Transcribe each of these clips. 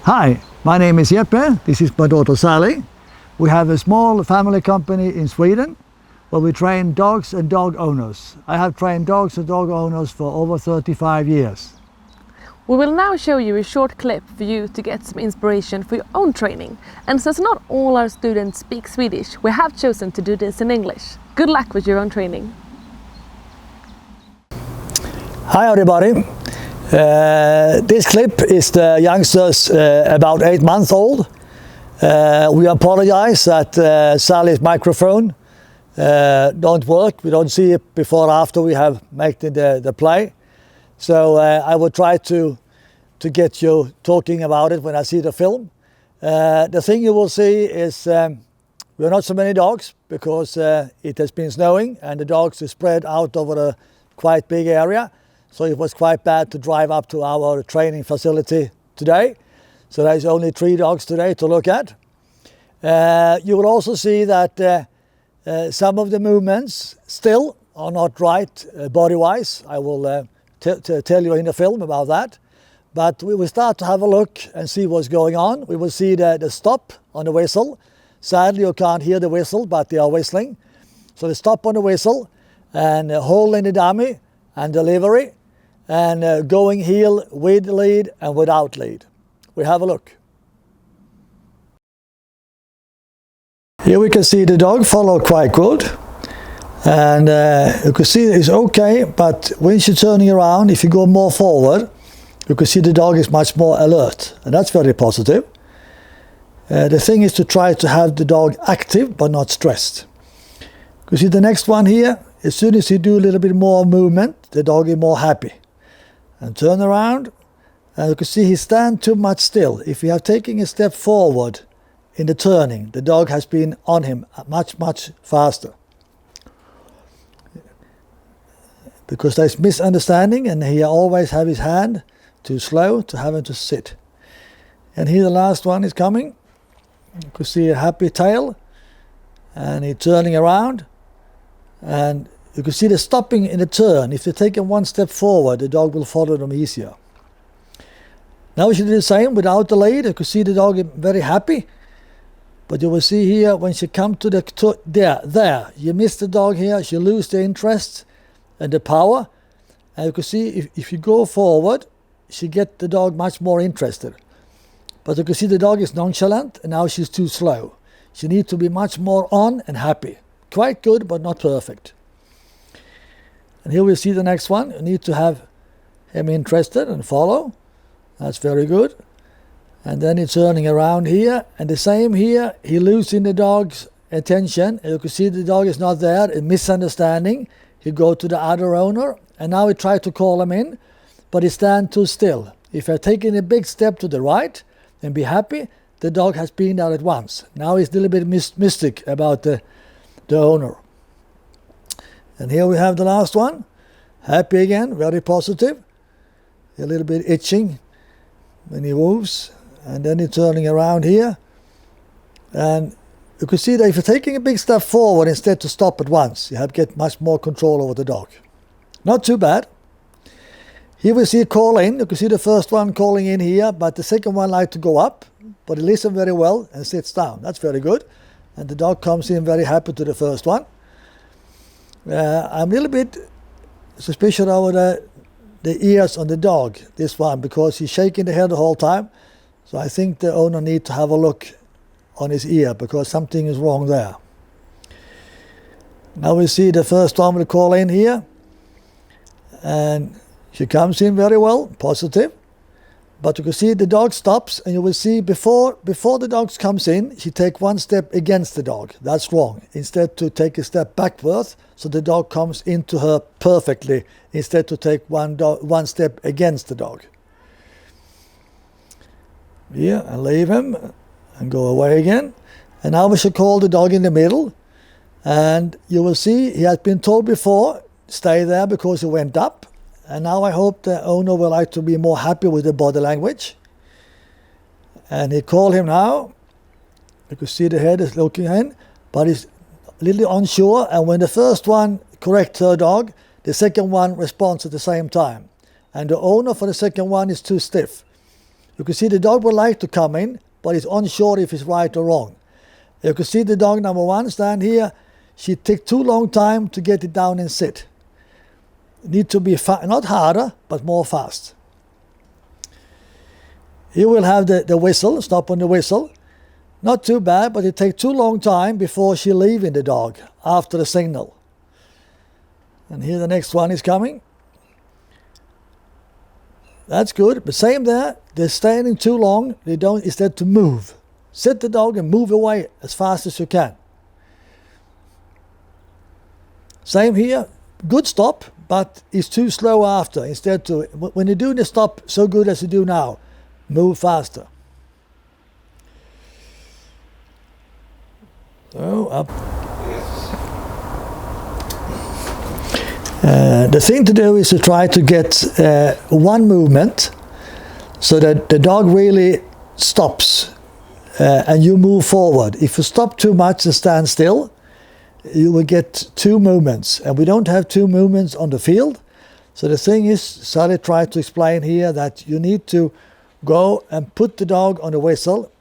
Hi, my name is Jeppe. This is my daughter Sally. We have a small family company in Sweden where we train dogs and dog owners. I have trained dogs and dog owners for over 35 years. We will now show you a short clip for you to get some inspiration for your own training. And since not all our students speak Swedish, we have chosen to do this in English. Good luck with your own training. Hi everybody. This clip is the youngsters about 8 months old. We apologize that Sally's microphone don't work. We don't see it before or after we have made the play. So I will try to get you talking about it when I see the film. The thing you will see is we are not so many dogs because it has been snowing and the dogs are spread out over a quite big area. So it was quite bad to drive up to our training facility today. So there's only 3 dogs today to look at. You will also see that some of the movements still are not right body-wise. I will tell you in the film about that. But we will start to have a look and see what's going on. We will see the stop on the whistle. Sadly, you can't hear the whistle, but they are whistling. So the stop on the whistle and hold in the dummy and delivery and going heel with lead and without lead. We have a look. Here we can see the dog follow quite good. And you can see it's okay, but when she's turning around, if you go more forward, you can see the dog is much more alert, and that's very positive. The thing is to try to have the dog active but not stressed. You can see the next one here, as soon as you do a little bit more movement, the dog is more happy. And turn around, and you can see he stands too much still. If you have taken a step forward in the turning, the dog has been on him much faster. Because there's misunderstanding and he always have his hand too slow to have him to sit. And here the last one is coming. You can see a happy tail and he's turning around and you can see the stopping in the turn. If they take him one step forward, the dog will follow them easier. Now we should do the same without the lead. You can see the dog is very happy. But you will see here when she comes to the there, you miss the dog here, she lose the interest and the power. And you can see if you go forward, she get the dog much more interested. But you can see the dog is nonchalant and now she's too slow. She needs to be much more on and happy. Quite good, but not perfect. And here we see the next one. You need to have him interested and follow. That's very good. And then he's turning around here. And the same here, he losing the dog's attention. And you can see the dog is not there, a misunderstanding. He go to the other owner. And now he try to call him in, but he stand too still. If you're taking a big step to the right and be happy, the dog has been there at once. Now he's a little bit mystic about the owner. And here we have the last one. Happy again, very positive. A little bit itching when he moves. And then he's turning around here. And you can see that if you're taking a big step forward instead to stop at once, you have to get much more control over the dog. Not too bad. Here we see a call in. You can see the first one calling in here, but the second one like to go up. But he listens very well and sits down. That's very good. And the dog comes in very happy to the first one. I'm a little bit suspicious over the ears on the dog, this one, because he's shaking the head the whole time. So I think the owner needs to have a look on his ear because something is wrong there. Now we see the first one will call in here. And she comes in very well, positive. But you can see the dog stops and you will see before the dog comes in, she takes one step against the dog. That's wrong. Instead to take a step backwards, so the dog comes into her perfectly, instead to take one step against the dog. Yeah, and leave him and go away again. And now we should call the dog in the middle. And you will see he has been told before, stay there because he went up. And now I hope the owner will like to be more happy with the body language. And he called him now. You can see the head is looking in, but he's a little unsure. And when the first one corrects her dog, the second one responds at the same time. And the owner for the second one is too stiff. You can see the dog would like to come in, but it's unsure if it's right or wrong. You can see the dog number 1 stand here. She took too long time to get it down and sit. Need to be not harder, but more fast. You will have the whistle, stop on the whistle. Not too bad, but it takes too long time before she leaving the dog after the signal. And here the next one is coming. That's good, but same there. They're standing too long. They don't, instead to move. Sit the dog and move away as fast as you can. Same here. Good stop, but it's too slow after. Instead to, when you do the stop so good as you do now, move faster. So up. The thing to do is to try to get one movement so that the dog really stops and you move forward. If you stop too much and stand still, you will get 2 movements, and we don't have 2 movements on the field. So the thing is, Sally tried to explain here that you need to go and put the dog on the whistle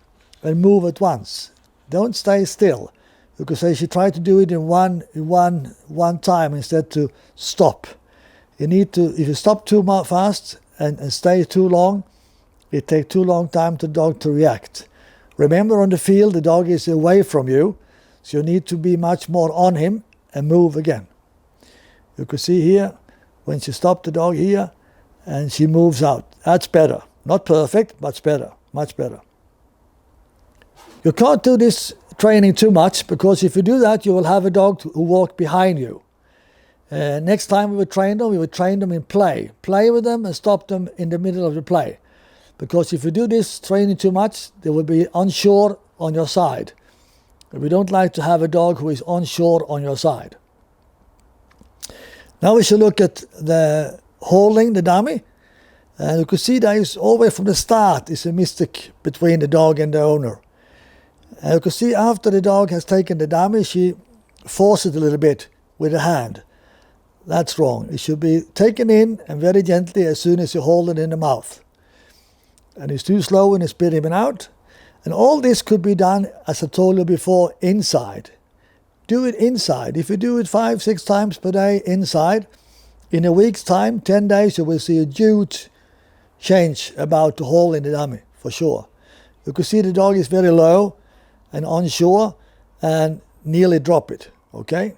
and move at once. Don't stay still. You could say she tried to do it in one time instead to stop. You need to, if you stop too fast and stay too long, it takes too long time for the dog to react. Remember, on the field the dog is away from you, so you need to be much more on him and move again. You can see here, when she stopped the dog here and she moves out. That's better. Not perfect, but it's better, much better. You can't do this training too much, because if you do that, you will have a dog who walk behind you. Next time we would train them in play. Play with them and stop them in the middle of the play. Because if you do this training too much, they will be unsure on your side. We don't like to have a dog who is unsure on your side. Now we should look at the holding the dummy. And you can see there is always from the start is a mistake between the dog and the owner. And you can see after the dog has taken the dummy, she forces it a little bit with the hand. That's wrong. It should be taken in and very gently as soon as you hold it in the mouth. And it's too slow when you spit him out. And all this could be done, as I told you before, inside. Do it inside. If you do it 5-6 times per day inside, in a week's time, 10 days, you will see a huge change about the hole in the dummy, for sure. You can see the dog is very low and unsure and nearly drop it, okay?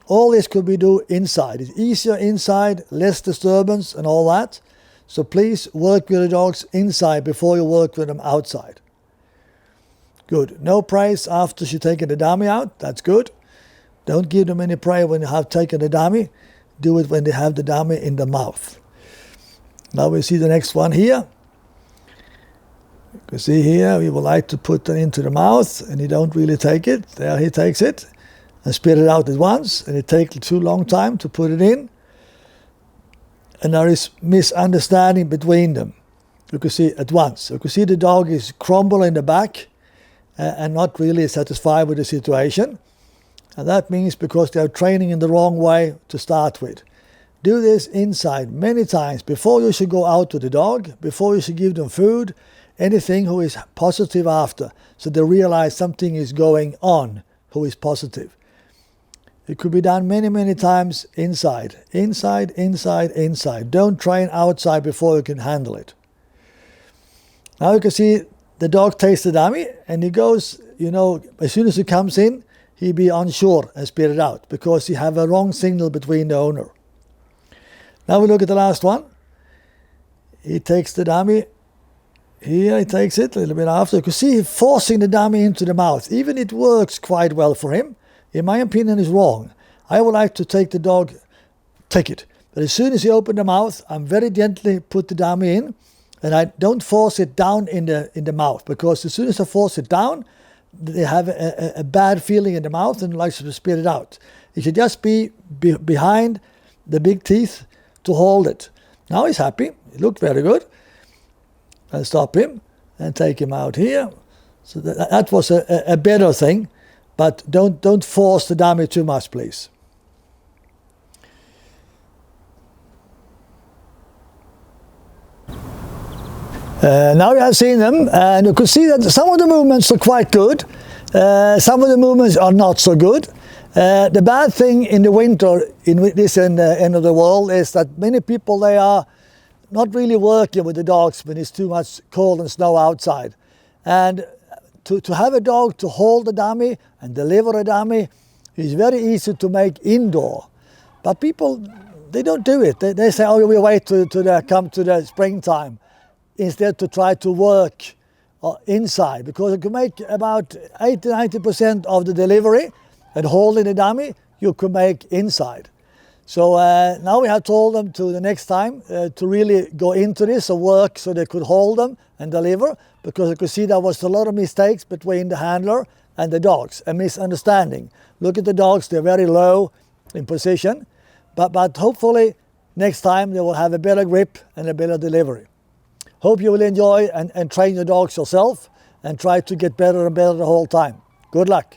All this could be done inside. It's easier inside, less disturbance and all that. So please work with the dogs inside before you work with them outside. Good. No praise after she's taken the dummy out. That's good. Don't give them any praise when you have taken the dummy. Do it when they have the dummy in the mouth. Now we see the next one here. You can see here, we would like to put it into the mouth, and he don't really take it. There he takes it and spit it out at once, and it takes too long time to put it in. And there is misunderstanding between them. You can see at once. You can see the dog is crumble in the back and not really satisfied with the situation. And that means because they are training in the wrong way to start with. Do this inside many times before you should go out with the dog, before you should give them food, anything who is positive after, so they realize something is going on who is positive. It could be done many, many times inside. Inside, inside, inside. Don't train outside before you can handle it. Now you can see the dog takes the dummy and he goes, as soon as he comes in, he be unsure and spit it out because he have a wrong signal between the owner. Now we look at the last one. He takes the dummy. Here he takes it a little bit after. You can see him forcing the dummy into the mouth. Even it works quite well for him. In my opinion, is wrong. I would like to take the dog, take it. But as soon as he opens the mouth, I'm very gently put the dummy in, and I don't force it down in the mouth, because as soon as I force it down, they have a bad feeling in the mouth and likes to spit it out. It should just be behind the big teeth to hold it. Now he's happy. He looked very good. I'll stop him and take him out here. So that was a better thing. But don't force the dummy too much, please. Now you have seen them, and you could see that some of the movements are quite good. Some of the movements are not so good. The bad thing in the winter in this end of the world is that many people, they are not really working with the dogs when it's too much cold and snow outside. And to have a dog to hold a dummy and deliver a dummy is very easy to make indoor. But people, they don't do it. They say, oh, we wait to come to the springtime, instead to try to work inside, because you can make about 80-90% of the delivery and holding the dummy you can make inside. So now we have told them to the next time to really go into this and work so they could hold them and deliver, because you could see there was a lot of mistakes between the handler and the dogs, a misunderstanding. Look at the dogs, they're very low in position, but hopefully next time they will have a better grip and a better delivery. Hope you will enjoy and train your dogs yourself and try to get better and better the whole time. Good luck.